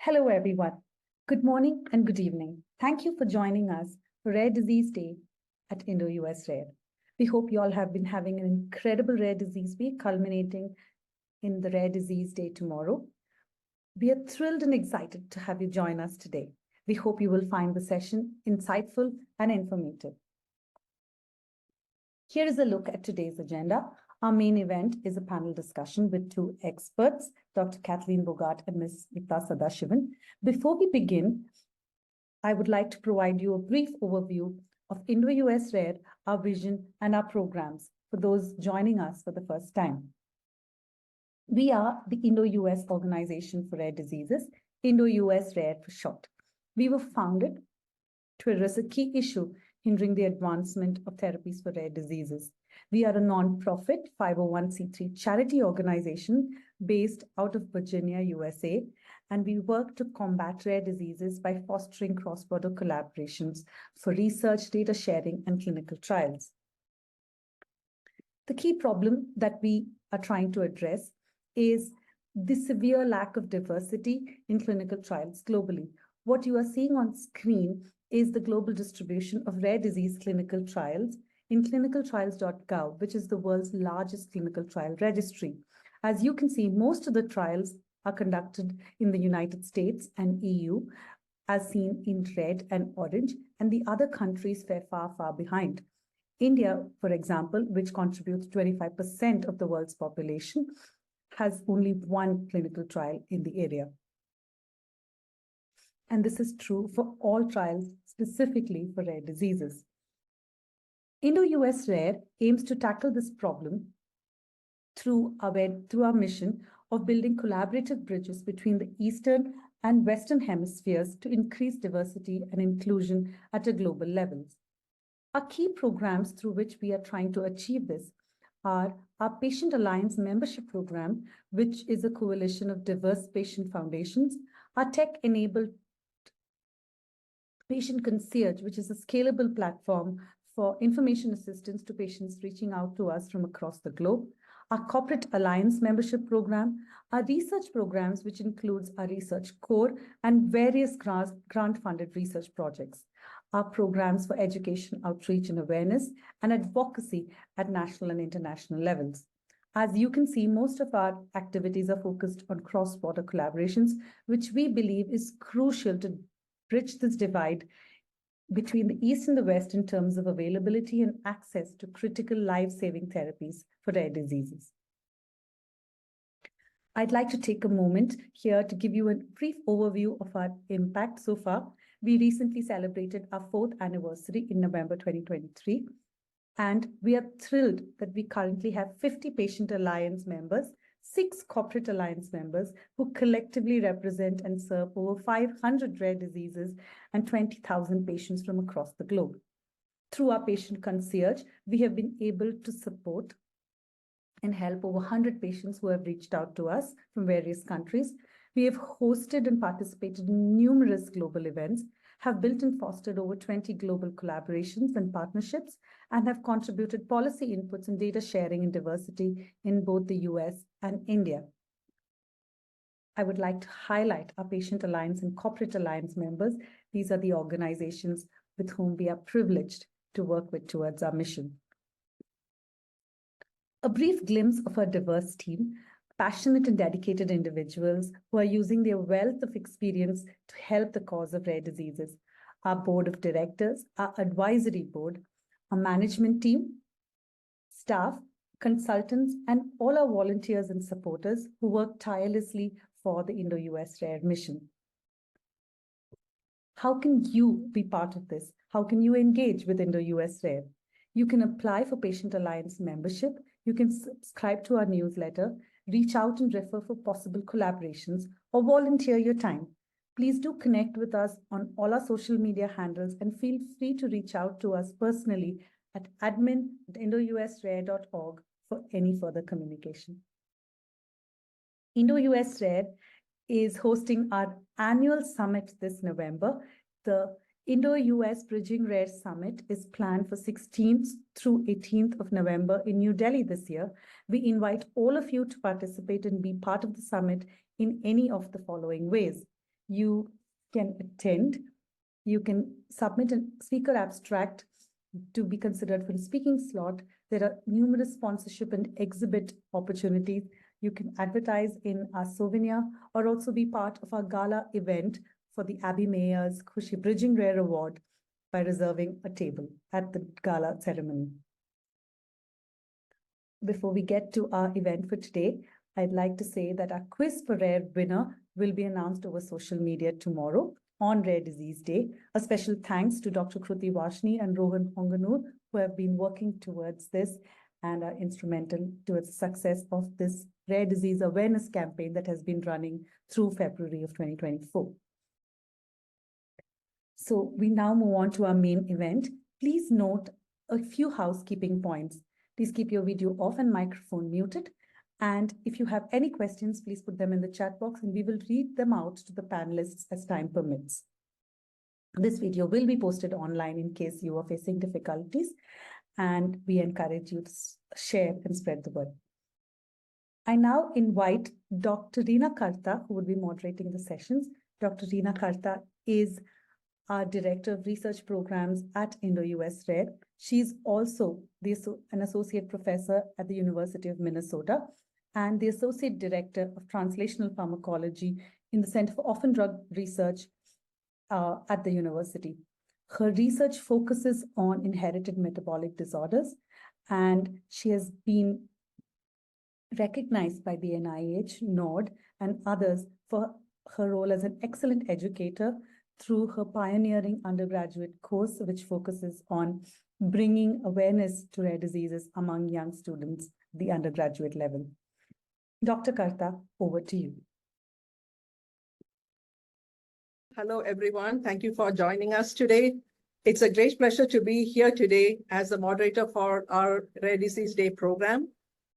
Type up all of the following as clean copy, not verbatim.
Hello, everyone. Good morning and good evening. Thank you for joining us for Rare Disease Day at IndoUSrare. We hope you all have been having an incredible Rare Disease Week, culminating in the Rare Disease Day tomorrow. We are thrilled and excited to have you join us today. We hope you will find the session insightful and informative. Here is a look at today's agenda. Our main event is a panel discussion with two experts, Dr. Kathleen Bogart and Ms. Smitha Sadasivan. Before we begin, I would like to provide you a brief overview of IndoUSrare, our vision, and our programs for those joining us for the first time. We are the Indo-US Organization for Rare Diseases, IndoUSrare for short. We were founded to address a key issue hindering the advancement of therapies for rare diseases. We are a non-profit 501c3 charity organization based out of Virginia, USA, and we work to combat rare diseases by fostering cross-border collaborations for research, data sharing, and clinical trials. The key problem that we are trying to address is the severe lack of diversity in clinical trials globally. What you are seeing on screen is the global distribution of rare disease clinical trials in clinicaltrials.gov, which is the world's largest clinical trial registry. As you can see, most of the trials are conducted in the United States and EU, as seen in red and orange, and the other countries fare far, far behind. India, for example, which contributes 25% of the world's population, has only one clinical trial in the area. And this is true for all trials, specifically for rare diseases. IndoUSrare aims to tackle this problem through our mission of building collaborative bridges between the Eastern and Western hemispheres to increase diversity and inclusion at a global level. Our key programs through which we are trying to achieve this are our Patient Alliance membership program, which is a coalition of diverse patient foundations, our tech-enabled Patient Concierge, which is a scalable platform for information assistance to patients reaching out to us from across the globe, our Corporate Alliance membership program, our research programs, which includes our Research Core and various grant-funded research projects, our programs for education, outreach, and awareness, and advocacy at national and international levels. As you can see, most of our activities are focused on cross-border collaborations, which we believe is crucial to bridge this divide between the East and the West in terms of availability and access to critical life-saving therapies for rare diseases. I'd like to take a moment here to give you a brief overview of our impact so far. We recently celebrated our 4th anniversary in November 2023, and we are thrilled that we currently have 50 Patient Alliance members, 6 Corporate Alliance members who collectively represent and serve over 500 rare diseases and 20,000 patients from across the globe. Through our Patient Concierge, we have been able to support and help over 100 patients who have reached out to us from various countries. We have hosted and participated in numerous global events, have built and fostered over 20 global collaborations and partnerships, and have contributed policy inputs and data sharing and diversity in both the US and India. I would like to highlight our Patient Alliance and Corporate Alliance members. These are the organizations with whom we are privileged to work with towards our mission. A brief glimpse of our diverse team, passionate and dedicated individuals who are using their wealth of experience to help the cause of rare diseases. Our board of directors, our advisory board, our management team, staff, consultants, and all our volunteers and supporters who work tirelessly for the IndoUSrare mission. How can you be part of this? How can you engage with IndoUSrare? You can apply for Patient Alliance membership. You can subscribe to our newsletter, reach out and refer for possible collaborations, or volunteer your time. Please do connect with us on all our social media handles and feel free to reach out to us personally at admin@indousrare.org for any further communication. IndoUSrare is hosting our annual summit this November. The Indo-US Bridging Rare Summit is planned for 16th through 18th of November in New Delhi this year. We invite all of you to participate and be part of the summit in any of the following ways. You can attend. You can submit a speaker abstract to be considered for a speaking slot. There are numerous sponsorship and exhibit opportunities. You can advertise in our souvenir or also be part of our gala event for the Abbey Mayor's Khushi Bridging Rare Award by reserving a table at the gala ceremony. Before we get to our event for today, I'd like to say that our quiz for rare winner will be announced over social media tomorrow on Rare Disease Day. A special thanks to Dr. Kruti Vashni and Rohan Honganur, who have been working towards this and are instrumental towards the success of this rare disease awareness campaign that has been running through February of 2024. So we now move on to our main event. Please note a few housekeeping points. Please keep your video off and microphone muted. And if you have any questions, please put them in the chat box and we will read them out to the panelists as time permits. This video will be posted online in case you are facing difficulties, and we encourage you to share and spread the word. I now invite Dr. Reena Kartha, who will be moderating the sessions. Dr. Reena Kartha is our Director of Research Programs at IndoUSrare. She's also an Associate Professor at the University of Minnesota and the Associate Director of Translational Pharmacology in the Center for Orphan Drug Research at the university. Her research focuses on inherited metabolic disorders, and she has been recognized by the NIH, NORD, and others for her role as an excellent educator through her pioneering undergraduate course, which focuses on bringing awareness to rare diseases among young students at the undergraduate level. Dr. Kartha, over to you. Hello, everyone. Thank you for joining us today. It's a great pleasure to be here today as the moderator for our Rare Disease Day program.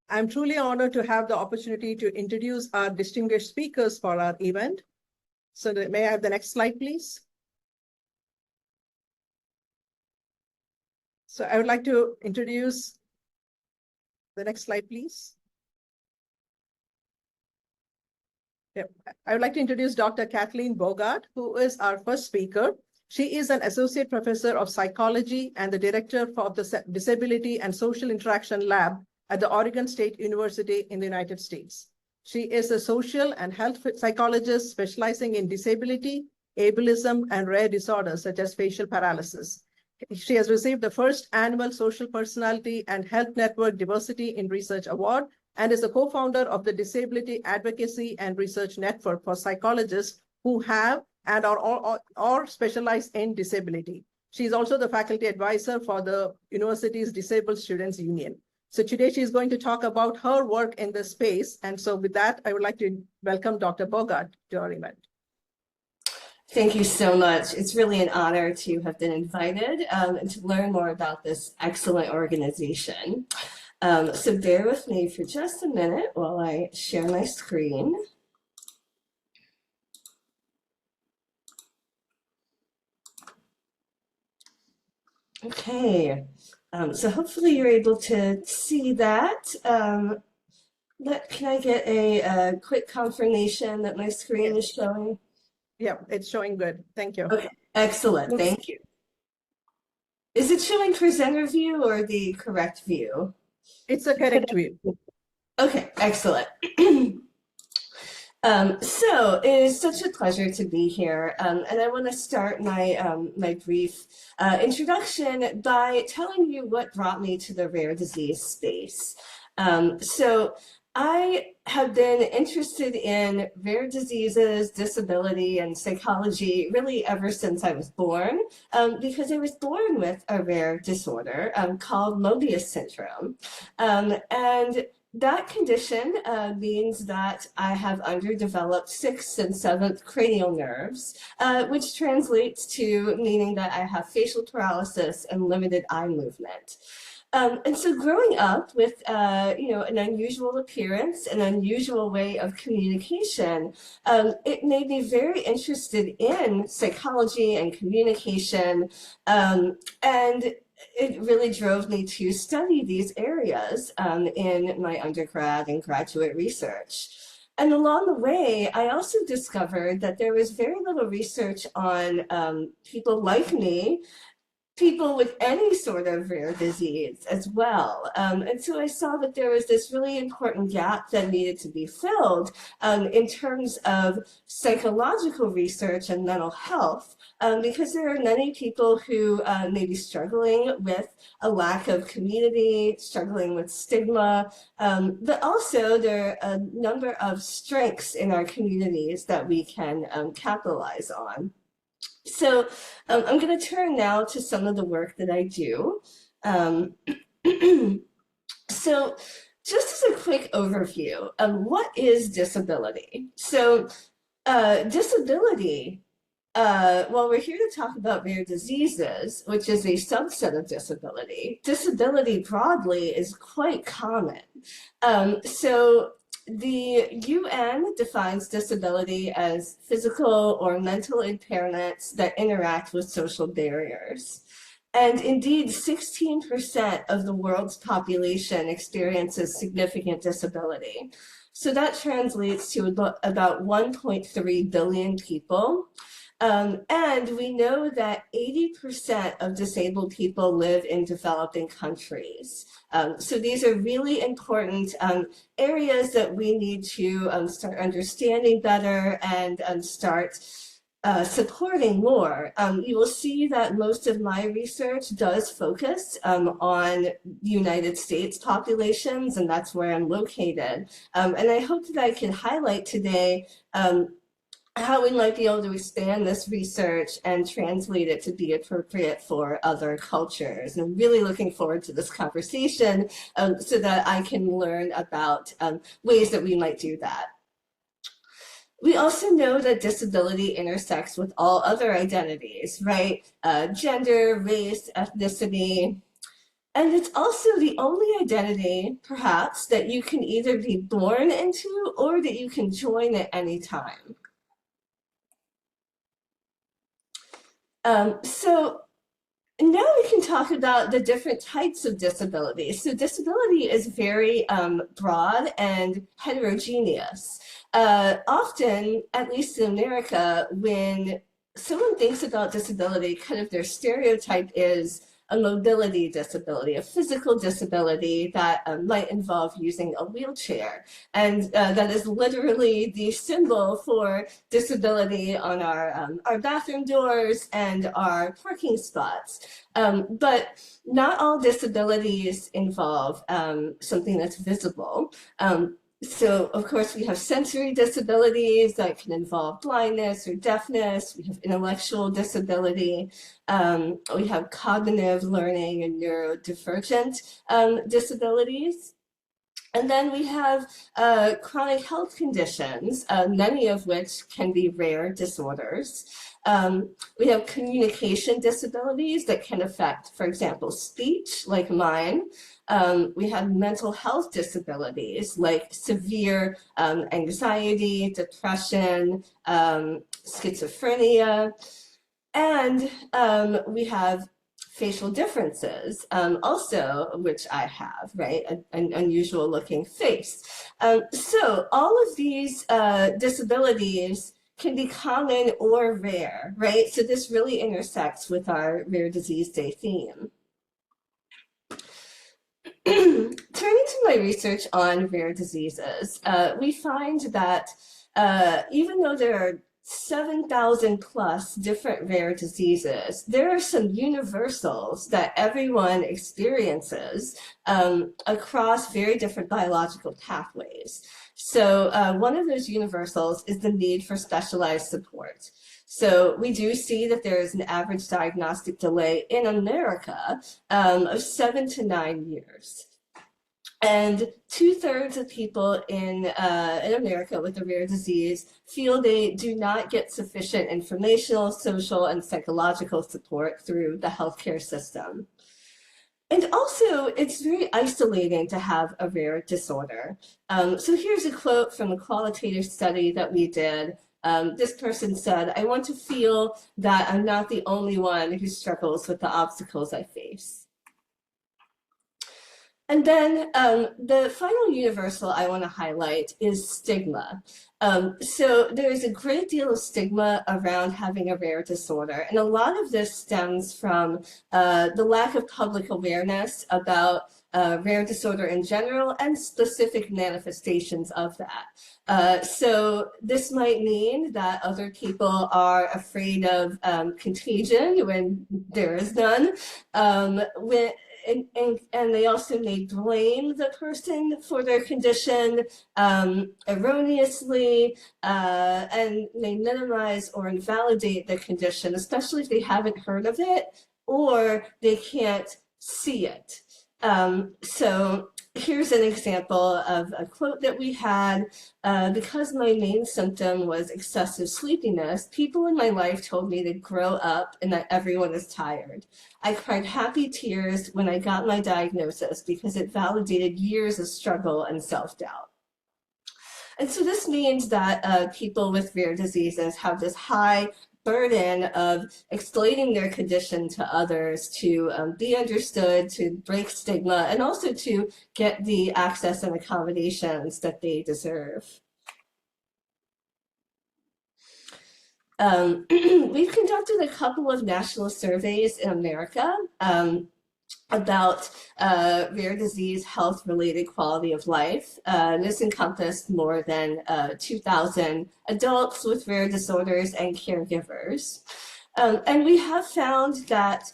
I'm truly honored to have the opportunity to introduce our distinguished speakers for our event. So may I have the next slide, please? So I would like to introduce the next slide, please. Yep. I would like to introduce Dr. Kathleen Bogart, who is our first speaker. She is an associate professor of psychology and the director of the Disability and Social Interaction Lab at the Oregon State University in the United States. She is a social and health psychologist specializing in disability, ableism, and rare disorders such as facial paralysis. She has received the first annual Social Personality and Health Network Diversity in Research Award and is a co-founder of the Disability Advocacy and Research Network for psychologists who have and are specialized in disability. She is also the faculty advisor for the university's Disabled Students Union. So today she's going to talk about her work in this space. And so with that, I would like to welcome Dr. Bogart to our event. Thank you so much. It's really an honor to have been invited and to learn more about this excellent organization. So bear with me for just a minute while I share my screen. Okay, so hopefully you're able to see that. Can I get a quick confirmation that my screen is showing? Yeah, it's showing good. Thank you. Okay, excellent. Thank you. Is it showing presenter view or the correct view? It's a correct view. Okay, excellent. So it is such a pleasure to be here, and I want to start my my brief introduction by telling you what brought me to the rare disease space. So I have been interested in rare diseases, disability, and psychology really ever since I was born, because I was born with a rare disorder called Mobius syndrome, and that condition means that I have underdeveloped 6th and 7th cranial nerves, which translates to meaning that I have facial paralysis and limited eye movement. And so growing up with, an unusual appearance, an unusual way of communication, it made me very interested in psychology and communication, and it really drove me to study these areas in my undergrad and graduate research. And along the way, I also discovered that there was very little research on people like me, people with any sort of rare disease as well. And so I saw that there was this really important gap that needed to be filled in terms of psychological research and mental health, because there are many people who may be struggling with a lack of community, struggling with stigma, but also there are a number of strengths in our communities that we can capitalize on. So I'm going to turn now to some of the work that I do. So just as a quick overview, what is disability? So disability, well, we're here to talk about rare diseases, which is a subset of disability. Disability broadly is quite common. So the UN defines disability as physical or mental impairments that interact with social barriers. And indeed, 16% of the world's population experiences significant disability. So that translates to about 1.3 billion people. And we know that 80% of disabled people live in developing countries. So these are really important areas that we need to start understanding better and start supporting more. You will see that most of my research does focus on United States populations, and that's where I'm located. And I hope that I can highlight today how we might be able to expand this research and translate it to be appropriate for other cultures. And I'm really looking forward to this conversation so that I can learn about ways that we might do that. We also know that disability intersects with all other identities, right? Gender, race, ethnicity. And it's also the only identity, perhaps, that you can either be born into or that you can join at any time. So now we can talk about the different types of disability. So disability is very broad and heterogeneous. Often, at least in America, when someone thinks about disability, kind of their stereotype is a mobility disability, a physical disability that might involve using a wheelchair. And that is literally the symbol for disability on our bathroom doors and our parking spots. But not all disabilities involve something that's visible. So, of course, we have sensory disabilities that can involve blindness or deafness. We have intellectual disability. We have cognitive, learning, and neurodivergent disabilities. And then we have chronic health conditions, many of which can be rare disorders. We have communication disabilities that can affect, for example, speech, like mine. We have mental health disabilities like severe anxiety, depression, schizophrenia, and we have facial differences also, which I have, right? An unusual looking face. So all of these disabilities can be common or rare, right? So this really intersects with our Rare Disease Day theme. Turning to my research on rare diseases, we find that even though there are 7,000 plus different rare diseases, there are some universals that everyone experiences across very different biological pathways. So one of those universals is the need for specialized support. So we do see that there is an average diagnostic delay in America of 7 to 9 years. And 2/3 of people in America with a rare disease feel they do not get sufficient informational, social, and psychological support through the healthcare system. And also, it's very isolating to have a rare disorder. So here's a quote from a qualitative study that we did. This person said, "I want to feel that I'm not the only one who struggles with the obstacles I face." And then the final universal I want to highlight is stigma. So there is a great deal of stigma around having a rare disorder, and a lot of this stems from the lack of public awareness about rare disorder in general and specific manifestations of that. So this might mean that other people are afraid of contagion when there is none. And they also may blame the person for their condition erroneously, and may minimize or invalidate the condition, especially if they haven't heard of it or they can't see it. So here's an example of a quote that we had. Because my main symptom was excessive sleepiness, people in my life told me to grow up and that everyone is tired. I cried happy tears when I got my diagnosis because it validated years of struggle and self-doubt. And so this means that people with rare diseases have this high burden of explaining their condition to others, to be understood, to break stigma, and also to get the access and accommodations that they deserve. We've conducted a couple of national surveys in America about rare disease health-related quality of life. This encompassed more than 2,000 adults with rare disorders and caregivers. And we have found that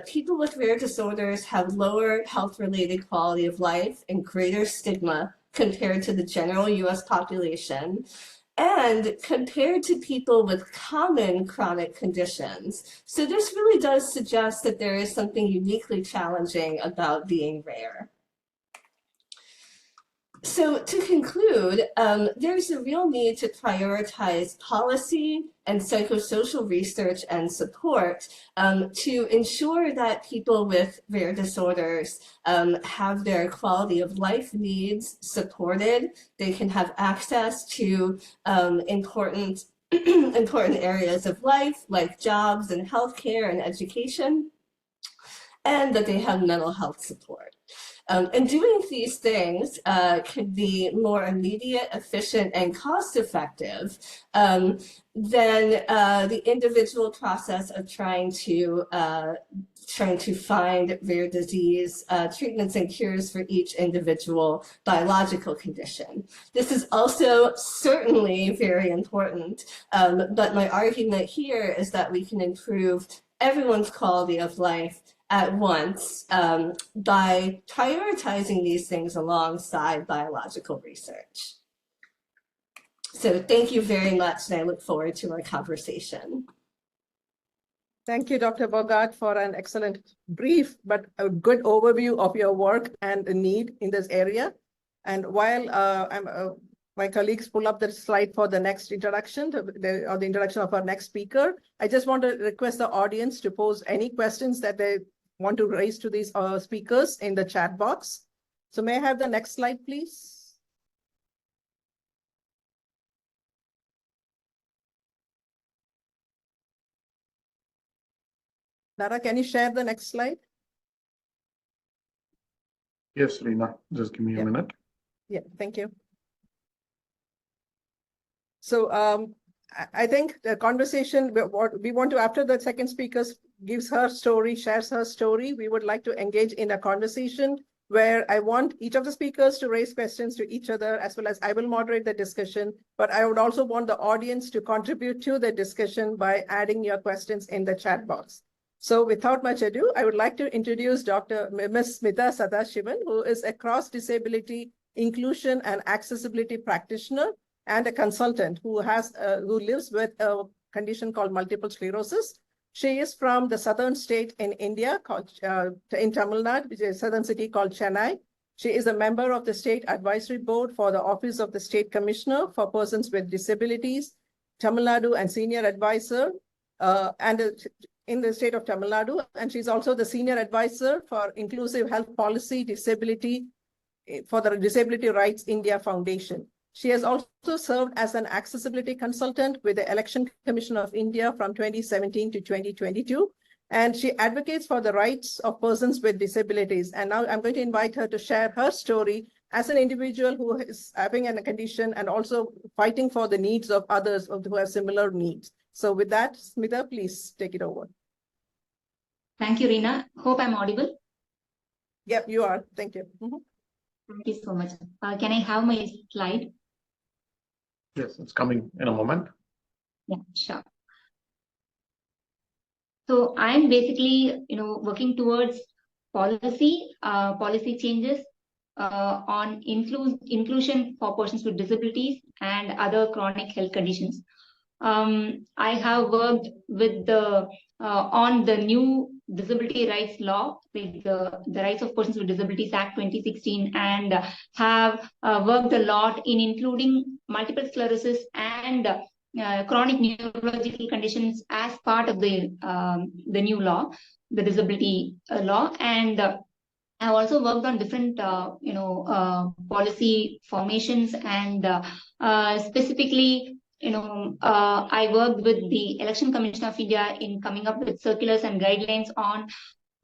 people with rare disorders have lower health-related quality of life and greater stigma compared to the general US population, and compared to people with common chronic conditions. So this really does suggest that there is something uniquely challenging about being rare. So to conclude, there's a real need to prioritize policy and psychosocial research and support to ensure that people with rare disorders have their quality of life needs supported. They can have access to important areas of life like jobs and healthcare and education, and that they have mental health support. And doing these things can be more immediate, efficient, and cost-effective than the individual process of trying to find rare disease treatments and cures for each individual biological condition. This is also certainly very important, but my argument here is that we can improve everyone's quality of life at once by prioritizing these things alongside biological research. So thank you very much, and I look forward to our conversation. Thank you, Dr. Bogart, for an excellent brief, but a good overview of your work and the need in this area. And while my colleagues pull up the slide for the next introduction, or the introduction of our next speaker, I just want to request the audience to pose any questions that they want to raise to these speakers in the chat box. So may I have the next slide, please? Lara, can you share the next slide? Yes, Reena, just give me a minute. Yeah, thank you. So I think the conversation, what we want to, after the second speaker gives her story, shares her story, we would like to engage in a conversation where I want each of the speakers to raise questions to each other, as well as I will moderate the discussion, but I would also want the audience to contribute to the discussion by adding your questions in the chat box. So without much ado, I would like to introduce Ms. Smitha Sadasivan, who is a cross-disability inclusion and accessibility practitioner and a consultant who lives with a condition called multiple sclerosis. She is from the southern state in India, called, in Tamil Nadu, which is a southern city called Chennai. She is a member of the State Advisory Board for the Office of the State Commissioner for Persons with Disabilities, Tamil Nadu, and Senior Advisor in the state of Tamil Nadu. And she's also the Senior Advisor for Inclusive Health Policy Disability for the Disability Rights India Foundation. She has also served as an accessibility consultant with the Election Commission of India from 2017 to 2022. and she advocates for the rights of persons with disabilities. And now I'm going to invite her to share her story as an individual who is having a condition and also fighting for the needs of others who have similar needs. So with that, Smitha, please take it over. Thank you, Reena. Hope I'm audible. Yep, you are. Thank you. Thank you so much. Can I have my slide? Yes, it's coming in a moment. Yeah, sure. So I'm basically, working towards policy changes on inclusion for persons with disabilities and other chronic health conditions. I have worked with on the new disability rights law, like the Rights of Persons with Disabilities Act 2016, and have worked a lot in including multiple sclerosis and chronic neurological conditions as part of the new law, the disability law. And I've also worked on different, policy formations, and specifically, I worked with the Election Commission of India in coming up with circulars and guidelines on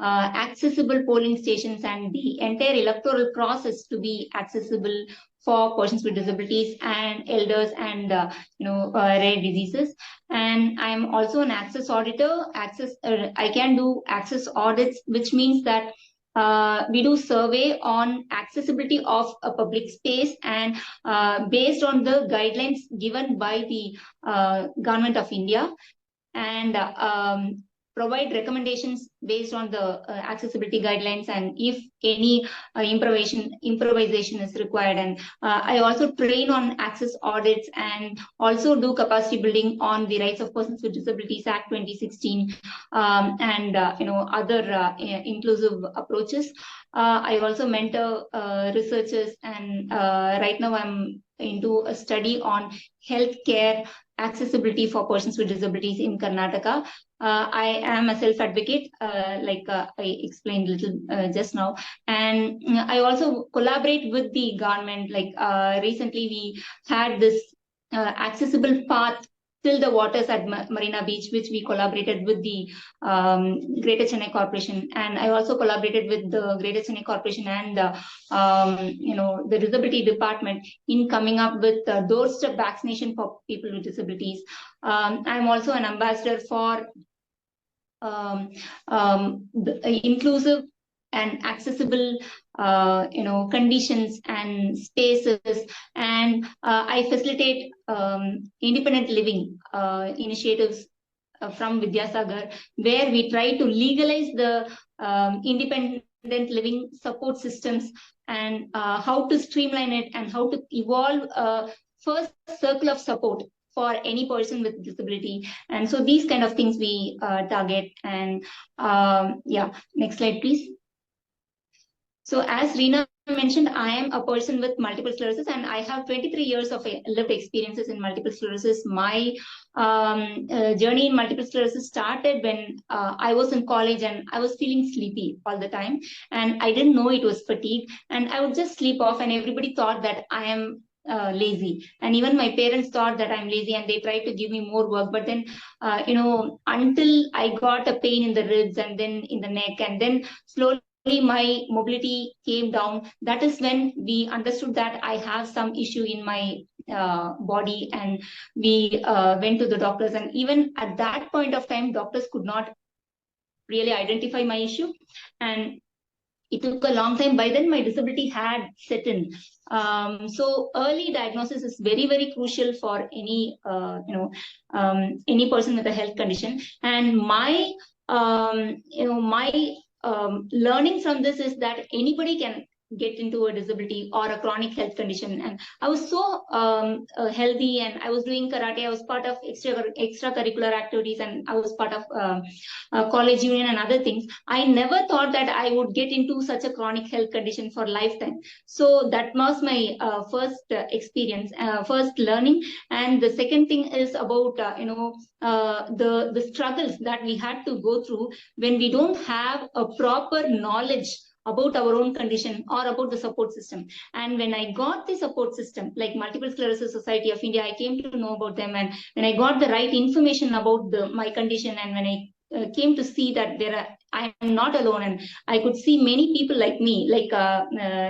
accessible polling stations and the entire electoral process to be accessible for persons with disabilities and elders and rare diseases. And I'm also an access auditor. I can do access audits, which means that we do survey on accessibility of a public space, and based on the guidelines given by the Government of India, and provide recommendations based on the accessibility guidelines, and if any improvisation is required. And I also train on access audits and also do capacity building on the Rights of Persons with Disabilities Act 2016 and other inclusive approaches. I also mentor researchers, and right now I'm into a study on healthcare accessibility for persons with disabilities in Karnataka. I am a self-advocate, like I explained a little just now. And I also collaborate with the government. Like recently we had this accessible path till the waters at Marina Beach, which we collaborated with the Greater Chennai Corporation. And I also collaborated with the Greater Chennai Corporation and the Disability Department in coming up with doorstep vaccination for people with disabilities. I'm also an ambassador for the inclusive and accessible conditions and spaces, and I facilitate independent living initiatives from Vidyasagar, where we try to legalize the independent living support systems, and how to streamline it, and how to evolve a first circle of support for any person with disability. And so these kind of things we target. And yeah, next slide, please. So as Reena mentioned, I am a person with multiple sclerosis, and I have 23 years of lived experiences in multiple sclerosis. My journey in multiple sclerosis started when I was in college, and I was feeling sleepy all the time, and I didn't know it was fatigue, and I would just sleep off, and everybody thought that I am lazy, and even my parents thought that I'm lazy, and they tried to give me more work. But then until I got a pain in the ribs, and then in the neck, and then slowly my mobility came down. That is when we understood that I have some issue in my body, and we went to the doctors. And even at that point of time, doctors could not really identify my issue, and it took a long time. By then my disability had set in. So early diagnosis is very, very crucial for any any person with a health condition. And my learning from this is that anybody can get into a disability or a chronic health condition. And I was so healthy, and I was doing karate. I was part of extracurricular activities, and I was part of college union and other things. I never thought that I would get into such a chronic health condition for lifetime. So that was my first experience, first learning. And the second thing is about the struggles that we had to go through when we don't have a proper knowledge about our own condition or about the support system. And when I got the support system, like Multiple Sclerosis Society of India, I came to know about them. And when I got the right information about my condition, and when I came to see that I am not alone, and I could see many people like me, like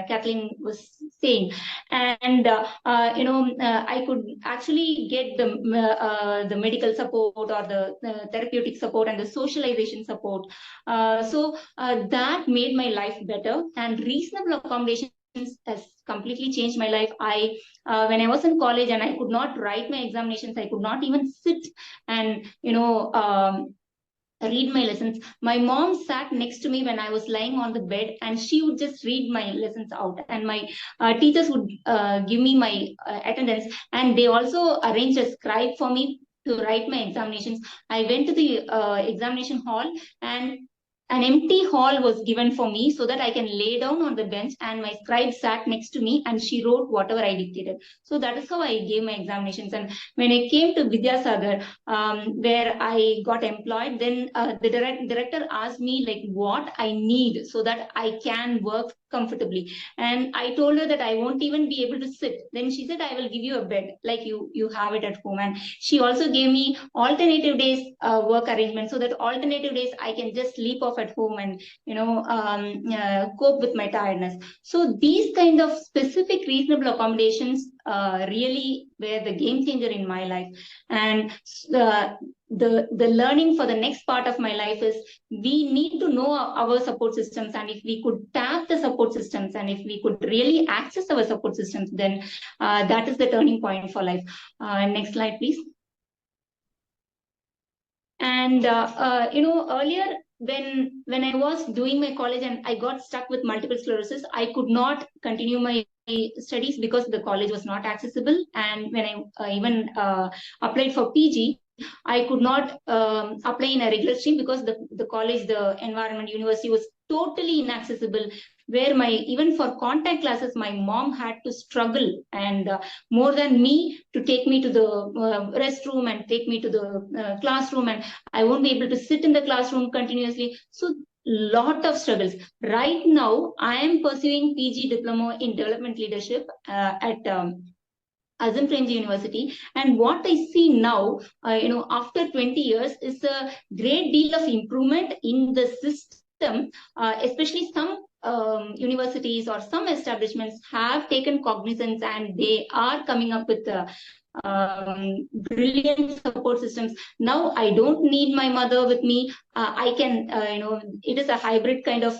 Kathleen was saying, and I could actually get the medical support or the therapeutic support and the socialization support. So that made my life better, and reasonable accommodations has completely changed my life. When I was in college and I could not write my examinations, I could not even sit and read my lessons. My mom sat next to me when I was lying on the bed, and she would just read my lessons out, and my teachers would give me my attendance, and they also arranged a scribe for me to write my examinations. I went to the examination hall, and an empty hall was given for me so that I can lay down on the bench, and my scribe sat next to me and she wrote whatever I dictated. So that is how I gave my examinations. And when I came to Vidyasagar, where I got employed, then the director asked me like what I need so that I can work comfortably. And I told her that I won't even be able to sit. Then she said, I will give you a bed like you have it at home. And she also gave me alternative days work arrangement, so that alternative days I can just sleep off at home and cope with my tiredness. So these kind of specific reasonable accommodations really were the game changer in my life. And the learning for the next part of my life is we need to know our support systems, and if we could tap the support systems and if we could really access our support systems, then that is the turning point for life. Next slide, please. And earlier when I was doing my college and I got stuck with multiple sclerosis, I could not continue my studies because the college was not accessible. And when I even applied for PG, I could not apply in a regular stream because the college, the environment, university was totally inaccessible, where even for contact classes, my mom had to struggle and more than me to take me to the restroom and take me to the classroom, and I won't be able to sit in the classroom continuously. So lot of struggles. Right now, I am pursuing PG diploma in development leadership at Azim Premji University, and what I see now, after 20 years, is a great deal of improvement in the system, especially some universities or some establishments have taken cognizance and they are coming up with brilliant support systems. Now I don't need my mother with me. I can, it is a hybrid kind of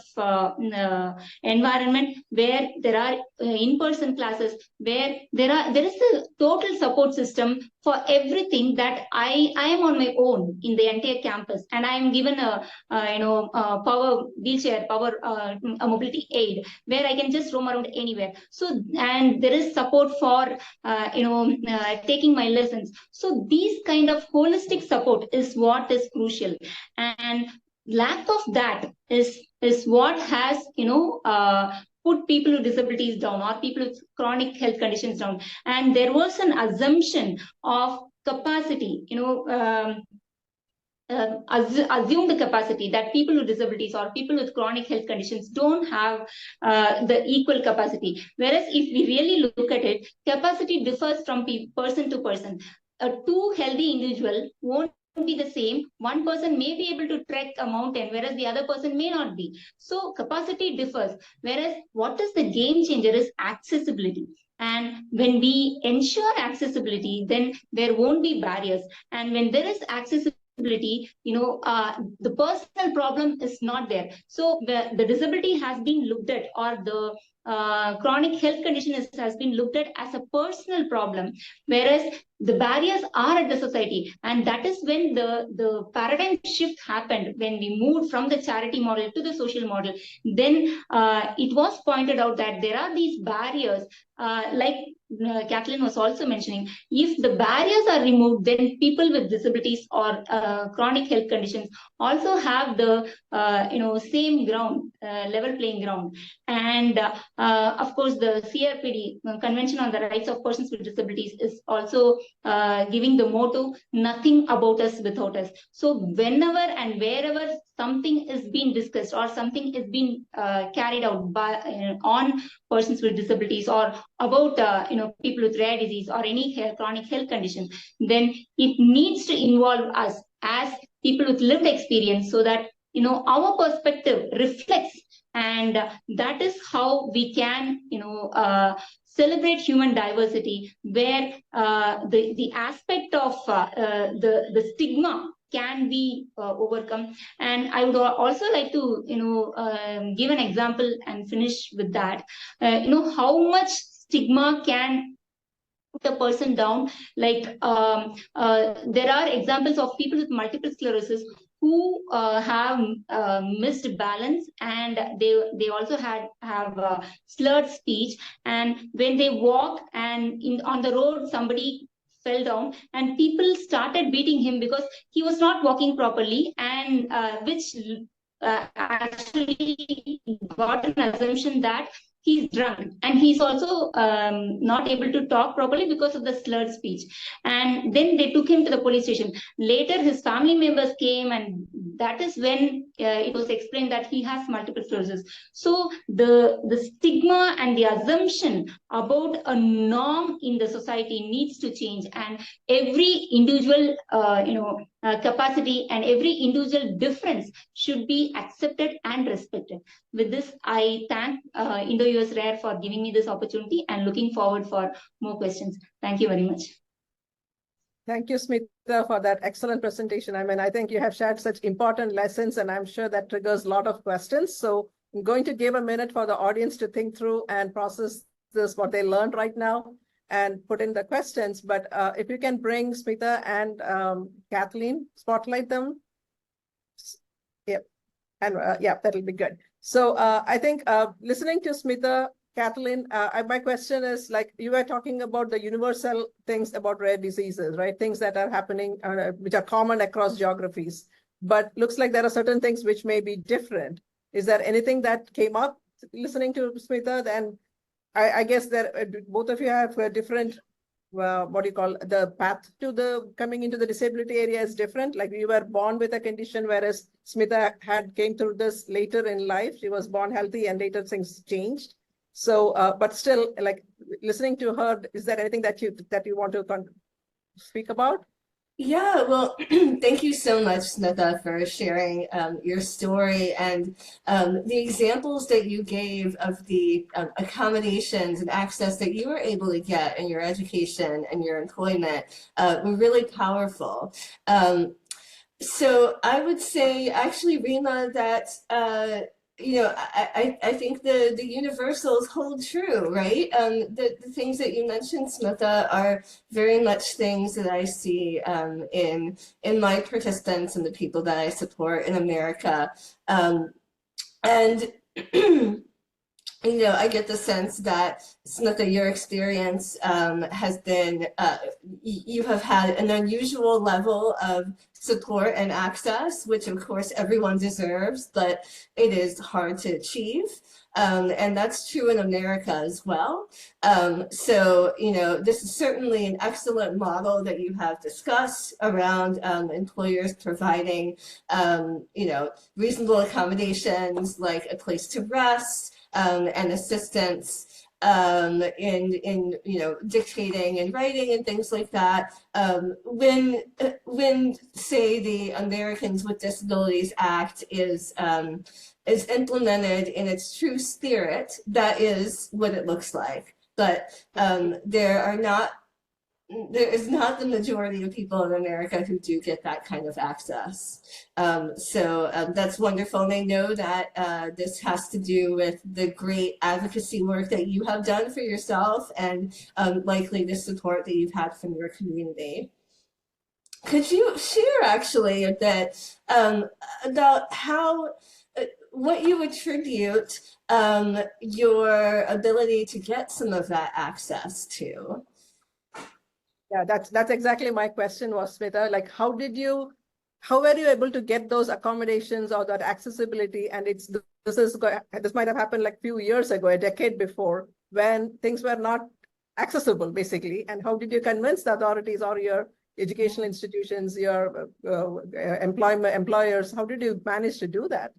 environment where there are in-person classes, where there is a total support system for everything that I am on my own in the entire campus, and I am given a power wheelchair, a mobility aid, where I can just roam around anywhere. So, and there is support for taking my lessons. So these kind of holistic support is what is crucial, and lack of that is what has put people with disabilities down or people with chronic health conditions down. And there was an assumption of capacity, assumed capacity, that people with disabilities or people with chronic health conditions don't have the equal capacity. Whereas if we really look at it, capacity differs from person to person. A two healthy individual won't be the same. One person may be able to trek a mountain, whereas the other person may not be. So capacity differs. Whereas what is the game changer is accessibility. And when we ensure accessibility, then there won't be barriers. And when there is accessibility, the personal problem is not there. So the disability has been looked at, or the chronic health condition has been looked at as a personal problem, whereas the barriers are at the society. And that is when the paradigm shift happened, when we moved from the charity model to the social model. Then it was pointed out that there are these barriers, like Kathleen was also mentioning. If the barriers are removed, then people with disabilities or chronic health conditions also have the same ground, level playing ground. And of course, the CRPD, Convention on the Rights of Persons with Disabilities, is also giving the motto, nothing about us without us. So whenever and wherever something is being discussed or something is being carried out by on persons with disabilities or about people with rare disease or any chronic health condition, then it needs to involve us as people with lived experience, so that our perspective reflects, and that is how we can celebrate human diversity, where the aspect of the stigma can be overcome. And I would also like to give an example and finish with that. How much stigma can put a person down. Like there are examples of people with multiple sclerosis who have missed balance, and they also have slurred speech, and when they walk and on the road somebody fell down and people started beating him because he was not walking properly, and which actually got an assumption that he's drunk, and he's also not able to talk properly because of the slurred speech. And then they took him to the police station. Later his family members came, and that is when it was explained that he has multiple sclerosis. So the stigma and the assumption about a norm in the society needs to change, and every individual capacity and every individual difference should be accepted and respected. With this, I thank IndoUSrare for giving me this opportunity, and looking forward for more questions. Thank you very much. Thank you, Smitha, for that excellent presentation. I mean, I think you have shared such important lessons, and I'm sure that triggers a lot of questions. So I'm going to give a minute for the audience to think through and process this, what they learned right now, and put in the questions. But if you can bring Smitha and Kathleen, spotlight them. Yep. And yeah, that'll be good. So I think listening to Smitha, Kathleen, my question is, like, you were talking about the universal things about rare diseases, right? Things that are happening, which are common across geographies, but looks like there are certain things which may be different. Is there anything that came up listening to Smitha? Then I guess that both of you have a different, what do you call, the path to the coming into the disability area is different. Like, you were born with a condition, whereas Smitha came through this later in life. She was born healthy and later things changed. So, but still, like, listening to her, is there anything that you want to speak about? Yeah, well, thank you so much, Smitha, for sharing your story, and the examples that you gave of the accommodations and access that you were able to get in your education and your employment were really powerful. So I would say, actually, Reena, that I think the universals hold true, right? The things that you mentioned, Smitha, are very much things that I see in my participants and the people that I support in America. And I get the sense that, Smitha, your experience has been, you have had an unusual level of support and access, which of course everyone deserves, but it is hard to achieve. And that's true in America as well. So, this is certainly an excellent model that you have discussed around employers providing, reasonable accommodations, like a place to rest, and assistance in dictating and writing and things like that. When say the Americans with Disabilities Act is implemented in its true spirit, that is what it looks like. But there is not the majority of people in America who do get that kind of access. So that's wonderful. And I know that this has to do with the great advocacy work that you have done for yourself, and likely the support that you've had from your community. Could you share actually a bit about what you attribute your ability to get some of that access to? Yeah, that's exactly my question was, Smitha. Like, how were you able to get those accommodations or that accessibility? And this might have happened like a few years ago, a decade before, when things were not accessible, basically. And how did you convince the authorities or your educational institutions, your employers? How did you manage to do that?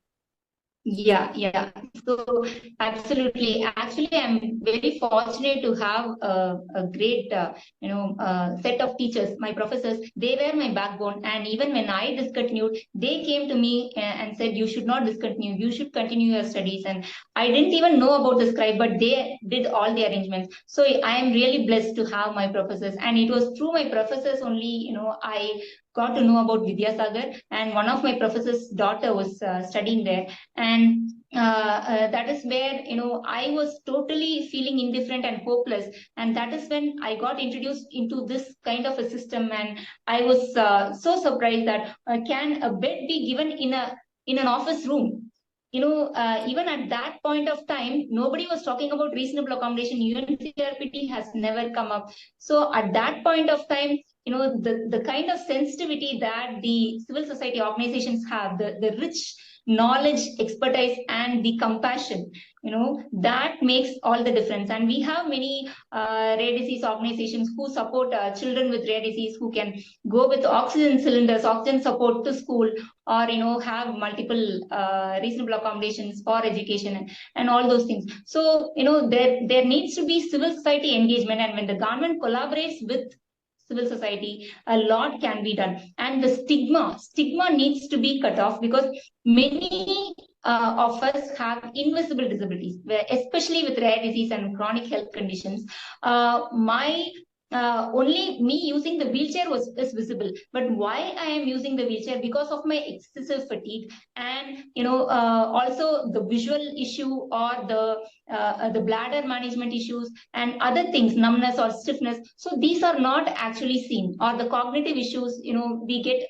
Yeah. So absolutely. Actually, I'm very fortunate to have a great, set of teachers. My professors, they were my backbone. And even when I discontinued, they came to me and said, "You should not discontinue. You should continue your studies." And I didn't even know about the scribe, but they did all the arrangements. So I am really blessed to have my professors. And it was through my professors only, I got to know about Vidyasagar. And one of my professors' daughter was studying there, and that is where I was totally feeling indifferent and hopeless, and that is when I got introduced into this kind of a system, and I was so surprised that can a bed be given in an office room. Even at that point of time, nobody was talking about reasonable accommodation. UNCRPT has never come up. So at that point of time, the kind of sensitivity that the civil society organizations have, the rich knowledge, expertise, and the compassion, that makes all the difference. And we have many rare disease organizations who support children with rare disease, who can go with oxygen cylinders, oxygen support to school, or have multiple reasonable accommodations for education, and all those things. So there needs to be civil society engagement, and when the government collaborates with civil society, a lot can be done. And the stigma needs to be cut off, because many of us have invisible disabilities, where, especially with rare disease and chronic health conditions. My only me using the wheelchair is visible, but why I am using the wheelchair? Because of my excessive fatigue, and also the visual issue, or the bladder management issues, and other things, numbness or stiffness. So these are not actually seen, or the cognitive issues, we get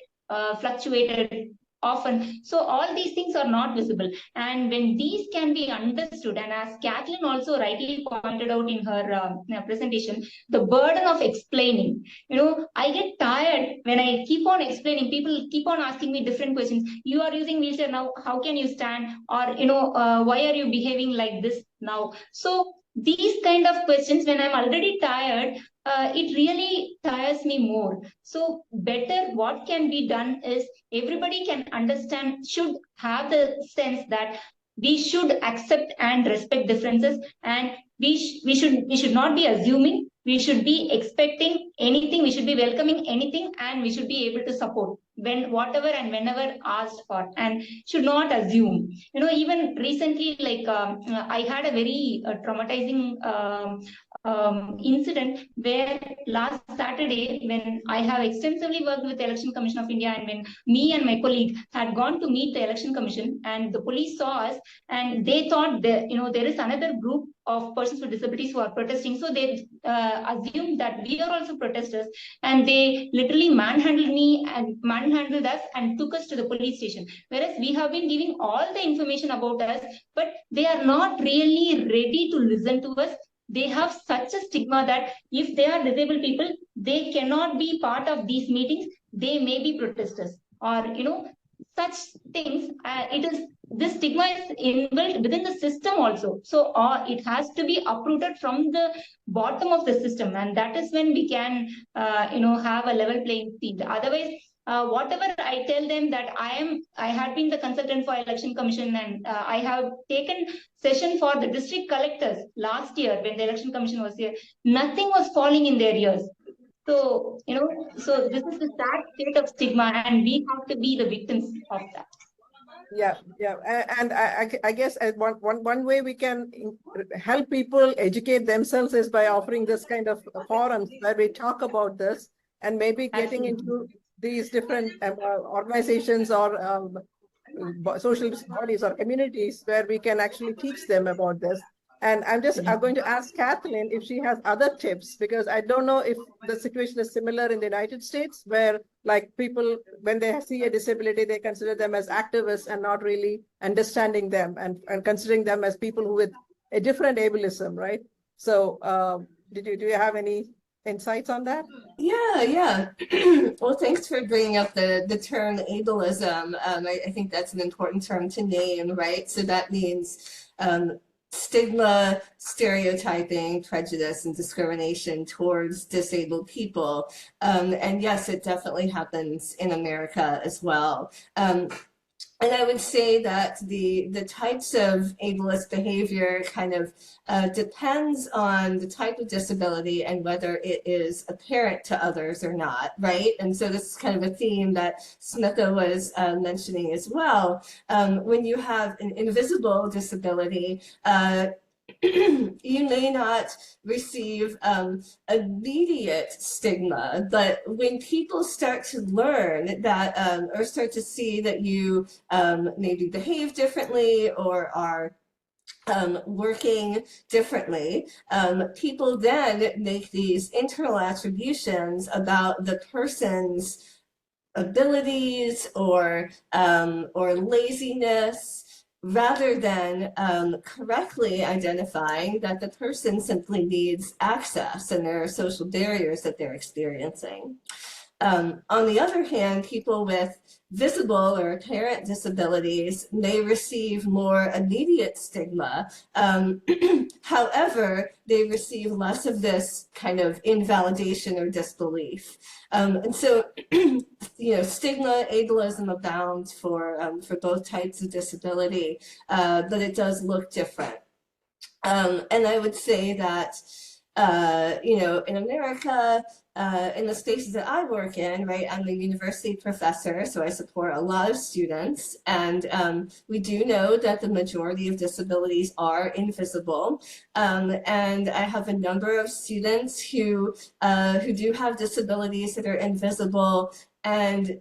fluctuated often. So all these things are not visible. And when these can be understood, and as Kathleen also rightly pointed out in her presentation, the burden of explaining, I get tired when I keep on explaining. People keep on asking me different questions. You are using wheelchair now, how can you stand? Or why are you behaving like this now? So these kind of questions, when I'm already tired, it really tires me more. So better, what can be done is, everybody can understand, should have the sense that we should accept and respect differences, and we should not be assuming. We should be expecting anything. We should be welcoming anything, and we should be able to support when, whatever and whenever asked for, and should not assume. Even recently, like I had a very traumatizing incident, where last Saturday, when I have extensively worked with the Election Commission of India, and when me and my colleague had gone to meet the Election Commission, and the police saw us, and they thought that there is another group of persons with disabilities who are protesting, so they assumed that we are also protesters, and they literally manhandled us and took us to the police station, whereas we have been giving all the information about us, but they are not really ready to listen to us. They have such a stigma that if they are disabled people, they cannot be part of these meetings. They may be protesters, or such things. This stigma is inbuilt within the system also. So it has to be uprooted from the bottom of the system, and that is when we can have a level playing field. Otherwise, whatever I tell them, that I had been the consultant for Election Commission, and I have taken session for the district collectors last year when the Election Commission was here. Nothing was falling in their ears. So, so this is the sad state of stigma, and we have to be the victims of that. Yeah. And I guess one way we can help people educate themselves is by offering this kind of forums where we talk about this, and maybe getting into these different organizations or social bodies or communities where we can actually teach them about this. And I'm going to ask Kathleen if she has other tips, because I don't know if the situation is similar in the United States, where like people, when they see a disability, they consider them as activists and not really understanding them and considering them as people who with a different ableism, right? So do you have any insights on that? Yeah. Well, thanks for bringing up the term ableism. I think that's an important term to name, right? So that means stigma, stereotyping, prejudice, and discrimination towards disabled people. And yes, it definitely happens in America as well. And I would say that the types of ableist behavior kind of depends on the type of disability and whether it is apparent to others or not, right? And so this is kind of a theme that Smitha was mentioning as well. When you have an invisible disability, you may not receive immediate stigma, but when people start to learn that or start to see that you maybe behave differently or are working differently, people then make these internal attributions about the person's abilities or laziness, rather than correctly identifying that the person simply needs access and there are social barriers that they're experiencing. On the other hand, people with visible or apparent disabilities may receive more immediate stigma. However, they receive less of this kind of invalidation or disbelief. And so, stigma, ableism abounds for both types of disability, but it does look different. And I would say that, in America, in the spaces that I work in, right, I'm a university professor, so I support a lot of students, and we do know that the majority of disabilities are invisible, and I have a number of students who do have disabilities that are invisible. And,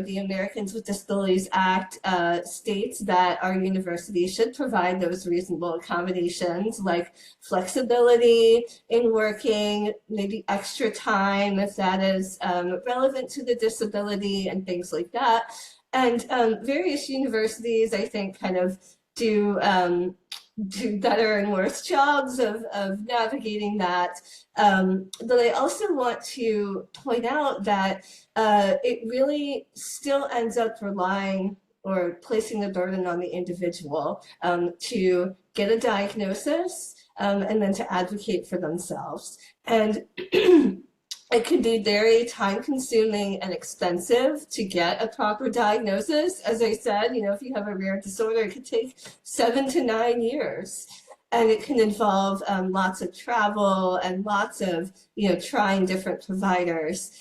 the Americans with Disabilities Act states that our university should provide those reasonable accommodations like flexibility in working, maybe extra time if that is relevant to the disability and things like that. And various universities, I think, kind of do better and worse jobs of navigating that. But I also want to point out that it really still ends up relying or placing the burden on the individual to get a diagnosis and then to advocate for themselves. And it can be very time-consuming and expensive to get a proper diagnosis. As I said, if you have a rare disorder, it could take 7 to 9 years. And it can involve lots of travel and lots of, trying different providers.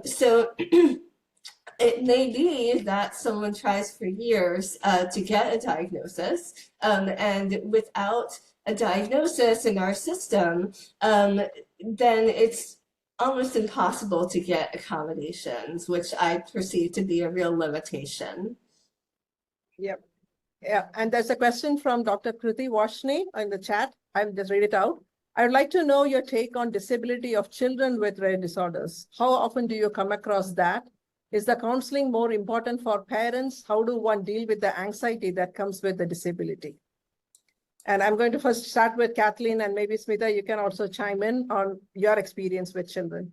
So it may be that someone tries for years to get a diagnosis, and without a diagnosis in our system, then it's almost impossible to get accommodations, which I perceive to be a real limitation. Yep. Yeah, and there's a question from Dr. Kriti Washni in the chat. I'll just read it out. I would like to know your take on disability of children with rare disorders. How often do you come across that? Is the counseling more important for parents? How do one deal with the anxiety that comes with the disability? And I'm going to first start with Kathleen, and maybe Smitha, you can also chime in on your experience with children.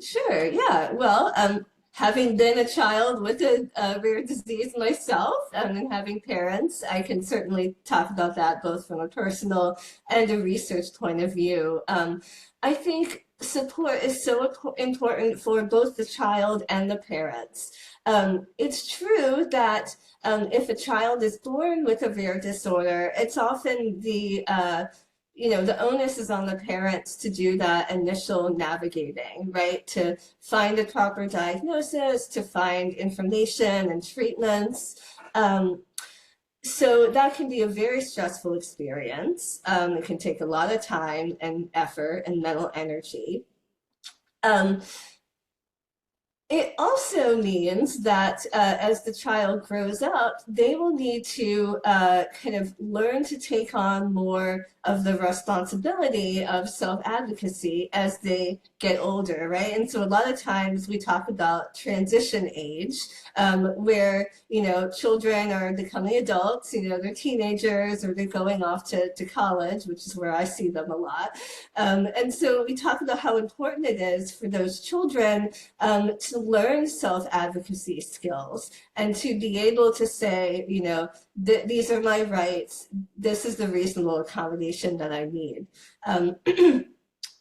Sure, yeah. Well, having been a child with a rare disease myself and having parents, I can certainly talk about that both from a personal and a research point of view. I think support is so important for both the child and the parents. It's true that if a child is born with a rare disorder, it's often the onus is on the parents to do that initial navigating, right? To find a proper diagnosis, to find information and treatments. So that can be a very stressful experience. It can take a lot of time and effort and mental energy. It also means that as the child grows up, they will need to kind of learn to take on more of the responsibility of self-advocacy as they get older, right? And so a lot of times we talk about transition age, where, children are becoming adults, they're teenagers or they're going off to college, which is where I see them a lot. And so we talk about how important it is for those children to learn self-advocacy skills and to be able to say, these are my rights, this is the reasonable accommodation that I need.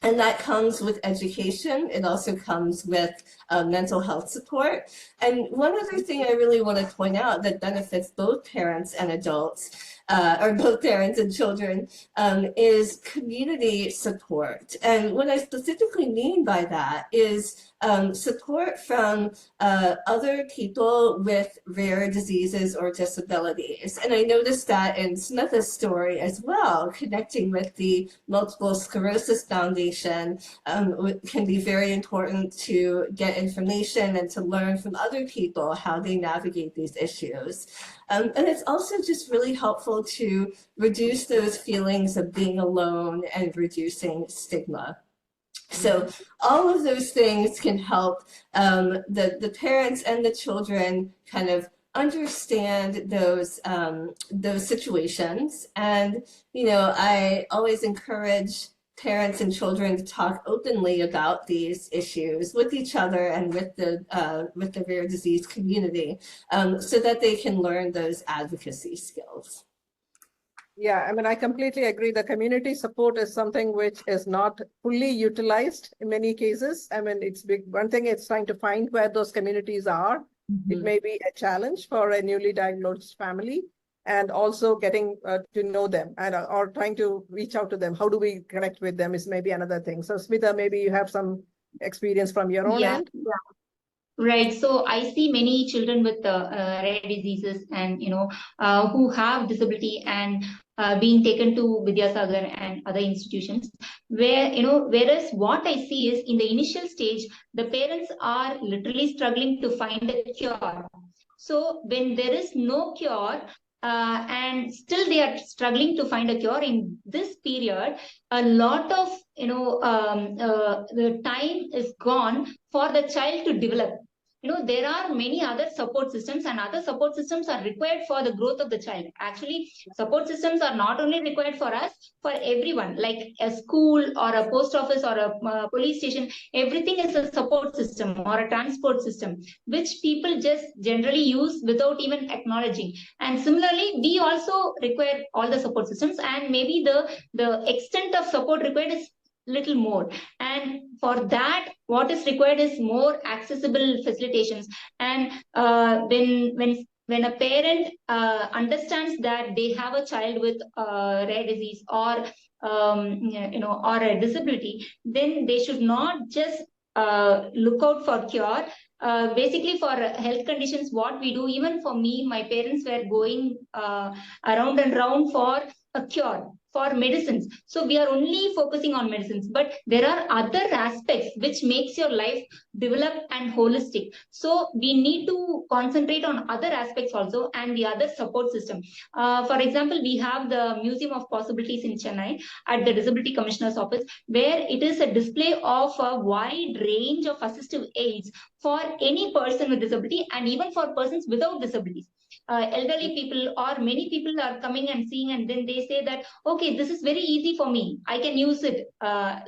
And that comes with education. It also comes with mental health support. And one other thing I really want to point out that benefits both parents and adults, or both parents and children, is community support. And what I specifically mean by that is support from other people with rare diseases or disabilities. And I noticed that in Smitha's story as well, connecting with the Multiple Sclerosis Foundation can be very important to get information and to learn from other people how they navigate these issues. And it's also just really helpful to reduce those feelings of being alone and reducing stigma. So all of those things can help the parents and the children kind of understand those situations. And, you know, I always encourage parents and children to talk openly about these issues with each other and with the rare disease community, so that they can learn those advocacy skills. Yeah, I mean, I completely agree. The community support is something which is not fully utilized in many cases. I mean, it's big. One thing is trying to find where those communities are. It may be a challenge for a newly diagnosed family, and also getting to know them and or trying to reach out to them. How do we connect with them is maybe another thing. So Smitha, maybe you have some experience from your own end. Yeah. Right. So I see many children with rare diseases and, who have disability and being taken to Vidyasagar and other institutions where, whereas what I see is in the initial stage, the parents are literally struggling to find a cure. So when there is no cure, and still they are struggling to find a cure in this period, a lot of, the time is gone for the child to develop. There are many other support systems, and other support systems are required for the growth of the child. Actually, support systems are not only required for us, for everyone, like a school or a post office or a police station. Everything is a support system or a transport system, which people just generally use without even acknowledging. And similarly, we also require all the support systems, and maybe the extent of support required is little more. And for that, what is required is more accessible facilitations. And when a parent understands that they have a child with rare disease or or a disability, then they should not just look out for cure. Basically, for health conditions, what we do, even for me, my parents were going around and around for a cure, for medicines. So we are only focusing on medicines, but there are other aspects which makes your life develop and holistic. So we need to concentrate on other aspects also, and the other support system. For example, we have the Museum of Possibilities in Chennai at the Disability Commissioner's Office, where it is a display of a wide range of assistive aids for any person with disability and even for persons without disabilities. Elderly people or many people are coming and seeing, and then they say that, okay, this is very easy for me, I can use it.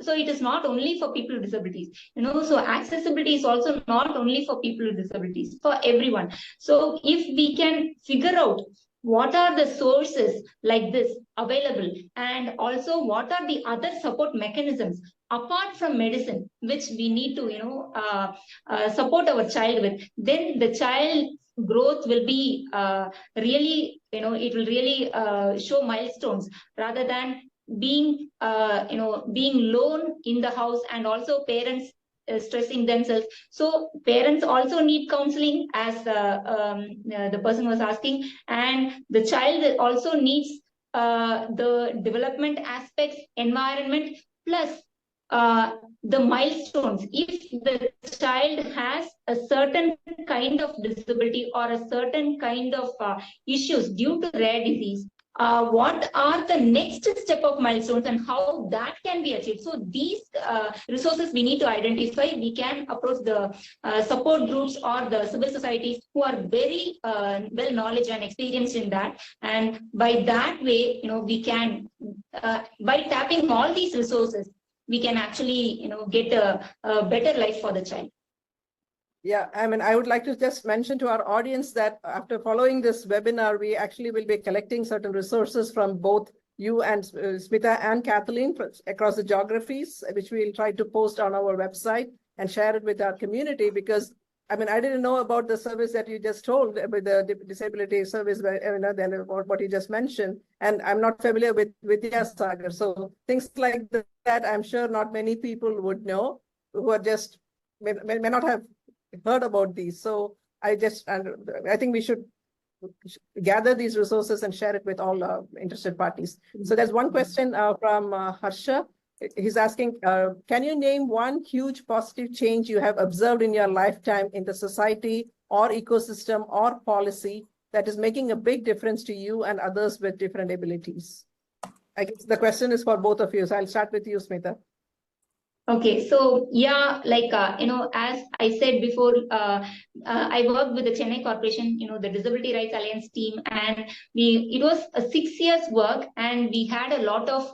So it is not only for people with disabilities, so accessibility is also not only for people with disabilities, for everyone. So if we can figure out what are the sources like this available, and also what are the other support mechanisms apart from medicine, which we need to, support our child with, then the child growth will be really, it will really show milestones, rather than being, being lone in the house, and also parents stressing themselves. So parents also need counseling, as the person was asking, and the child also needs the development aspects, environment, plus the milestones. If the child has a certain kind of disability or a certain kind of issues due to rare disease, what are the next step of milestones and how that can be achieved? So these resources we need to identify. We can approach the support groups or the civil societies who are very well knowledge and experienced in that, and by that way, we can, by tapping all these resources, we can actually, get a better life for the child. Yeah, I mean, I would like to just mention to our audience that after following this webinar, we actually will be collecting certain resources from both you and Smitha and Kathleen across the geographies, which we'll try to post on our website and share it with our community, because I mean, I didn't know about the service that you just told with the disability service, about what you just mentioned, and I'm not familiar with Vidyasagar. So things like that, I'm sure not many people would know who are just may not have heard about these. So I think we should gather these resources and share it with all interested parties. So there's one question from Harsha. He's asking, can you name one huge positive change you have observed in your lifetime in the society or ecosystem or policy that is making a big difference to you and others with different abilities? I guess the question is for both of you. So I'll start with you, Smitha. Okay, so yeah, like, as I said before, I worked with the Chennai Corporation, the Disability Rights Alliance team, and it was a 6 years work, and we had a lot of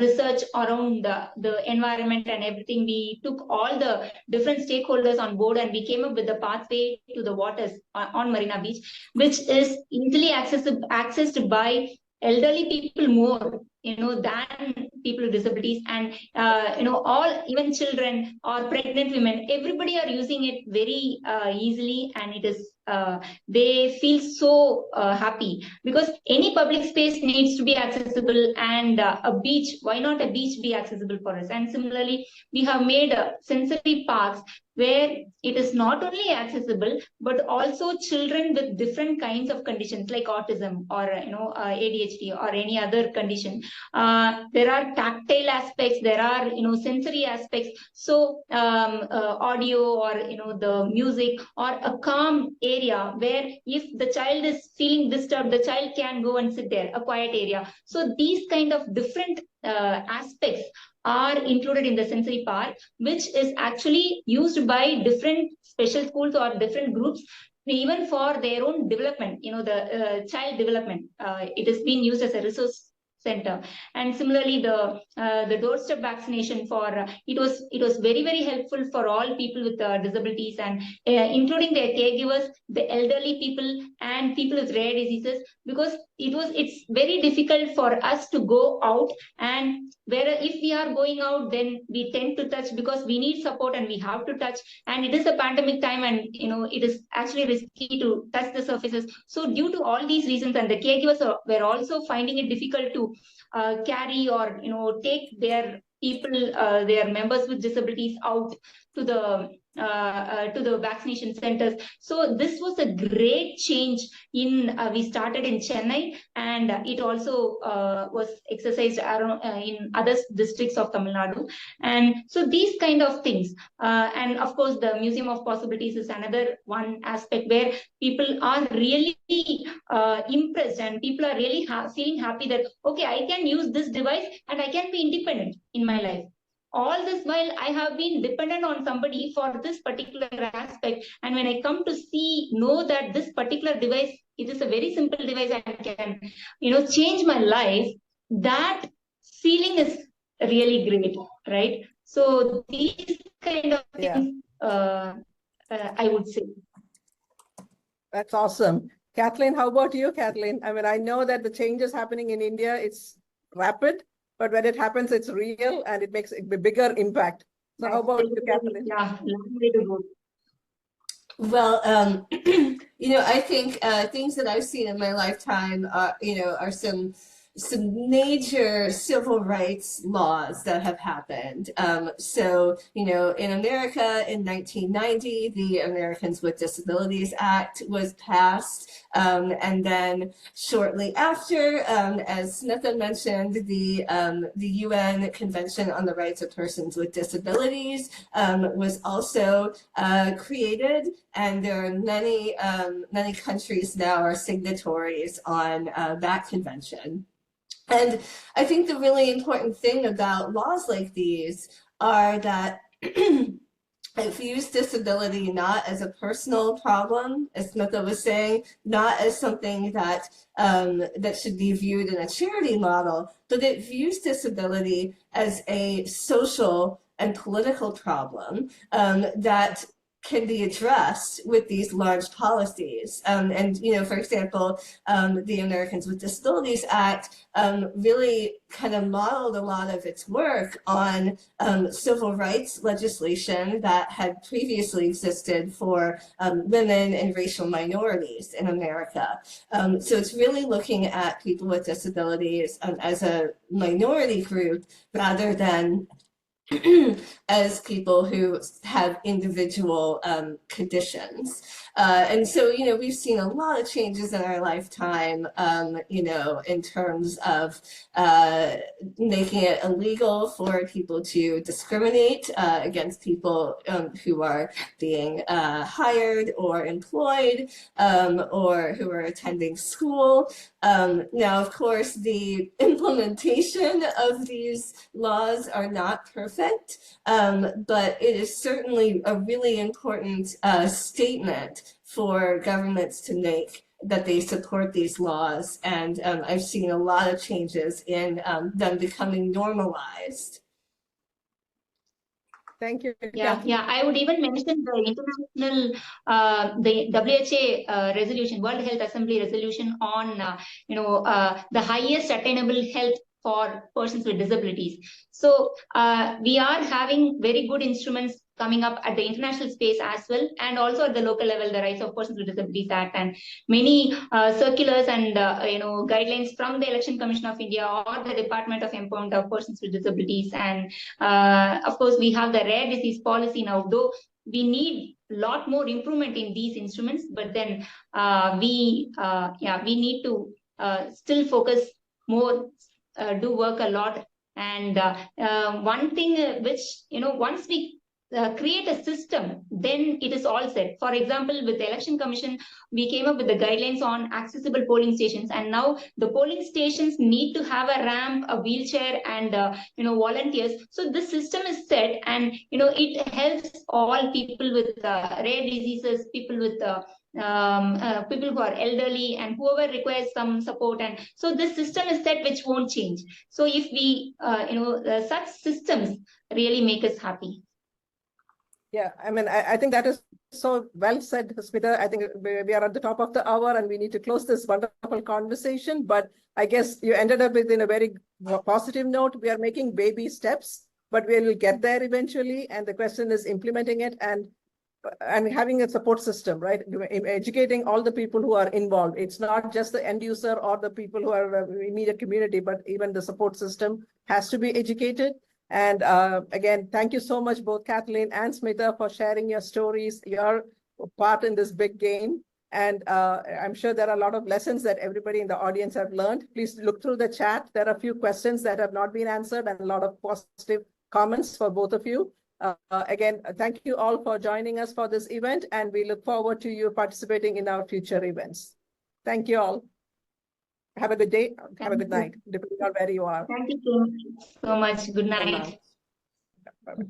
research around the environment and everything. We took all the different stakeholders on board, and we came up with the pathway to the waters on Marina Beach, which is easily accessed by elderly people more, than people with disabilities, and all, even children or pregnant women, everybody are using it very easily, and it is they feel so happy, because any public space needs to be accessible, and a beach, why not a beach be accessible for us? And similarly, we have made sensory parks where it is not only accessible, but also children with different kinds of conditions like autism or ADHD or any other condition. There are tactile aspects, there are sensory aspects. So audio, or the music, or a calm area where if the child is feeling disturbed, the child can go and sit there, a quiet area. So these kind of different aspects are included in the sensory park, which is actually used by different special schools or different groups, even for their own development, the child development. It has been used as a resource center. And similarly, the doorstep vaccination for it was very, very helpful for all people with disabilities, and including their caregivers, the elderly people, and people with rare diseases, because it's very difficult for us to go out, and where if we are going out, then we tend to touch, because we need support and we have to touch, and it is a pandemic time, and it is actually risky to touch the surfaces. So due to all these reasons, and the caregivers were also finding it difficult to carry or take their people, their members with disabilities out to the vaccination centers. So this was a great change we started in Chennai, and it also was exercised around in other districts of Tamil Nadu. And so these kind of things, and of course the Museum of Possibilities is another one aspect where people are really impressed, and people are really feeling happy that, okay, I can use this device and I can be independent in my life. All this while I have been dependent on somebody for this particular aspect. And when I come to know that this particular device, it is a very simple device and can, change my life, that feeling is really great, right? So these kind of things, I would say. That's awesome. Kathleen, how about you, Kathleen? I mean, I know that the changes happening in India, it's rapid, but when it happens, it's real and it makes a bigger impact. So how about you, Kathleen? Yeah, long way to go. Well, I think things that I've seen in my lifetime are some major civil rights laws that have happened. So, in America in 1990, the Americans with Disabilities Act was passed. And then shortly after, as Smitha mentioned, the UN Convention on the Rights of Persons with Disabilities was also created. And there are many countries now are signatories on that convention. And I think the really important thing about laws like these are that it views disability not as a personal problem, as Smitha was saying, not as something that that should be viewed in a charity model, but it views disability as a social and political problem that can be addressed with these large policies. And, you know, for example, the Americans with Disabilities Act really kind of modeled a lot of its work on civil rights legislation that had previously existed for women and racial minorities in America. So it's really looking at people with disabilities as a minority group rather than as people who have individual conditions. And so, you know, we've seen a lot of changes in our lifetime, you know, in terms of making it illegal for people to discriminate against people who are being hired or employed or who are attending school. Now, of course, the implementation of these laws are not perfect, but it is certainly a really important statement for governments to make that they support these laws. And I've seen a lot of changes in them becoming normalized. Thank you. Yeah, I would even mention the international, the WHA resolution, World Health Assembly resolution on, the highest attainable health for persons with disabilities. So we are having very good instruments coming up at the international space as well, and also at the local level, the Rights of Persons with Disabilities Act, and many circulars and guidelines from the Election Commission of India or the Department of Empowerment of Persons with Disabilities. And of course, we have the rare disease policy now, though we need a lot more improvement in these instruments, but then we need to still focus more, do work a lot. And one thing which, once we create a system, then it is all set. For example, with the Election Commission, we came up with the guidelines on accessible polling stations, and now the polling stations need to have a ramp, a wheelchair, and volunteers. So this system is set, and it helps all people with rare diseases, people with people who are elderly, and whoever requires some support. And so this system is set, which won't change. So if we such systems really make us happy. Yeah, I mean, I think that is so well said, Smitha. I think we are at the top of the hour and we need to close this wonderful conversation. But I guess you ended up with in a very positive note. We are making baby steps, but we will get there eventually. And the question is implementing it and having a support system, right? Educating all the people who are involved. It's not just the end user or the people who are immediate community, but even the support system has to be educated. And again, thank you so much, both Kathleen and Smitha, for sharing your stories, your part in this big game. And I'm sure there are a lot of lessons that everybody in the audience have learned. Please look through the chat. There are a few questions that have not been answered and a lot of positive comments for both of you. Again, thank you all for joining us for this event, and we look forward to you participating in our future events. Thank you all. Have a good day. Have a good night, depending on where you are. Thank you so much. Good night. Bye-bye.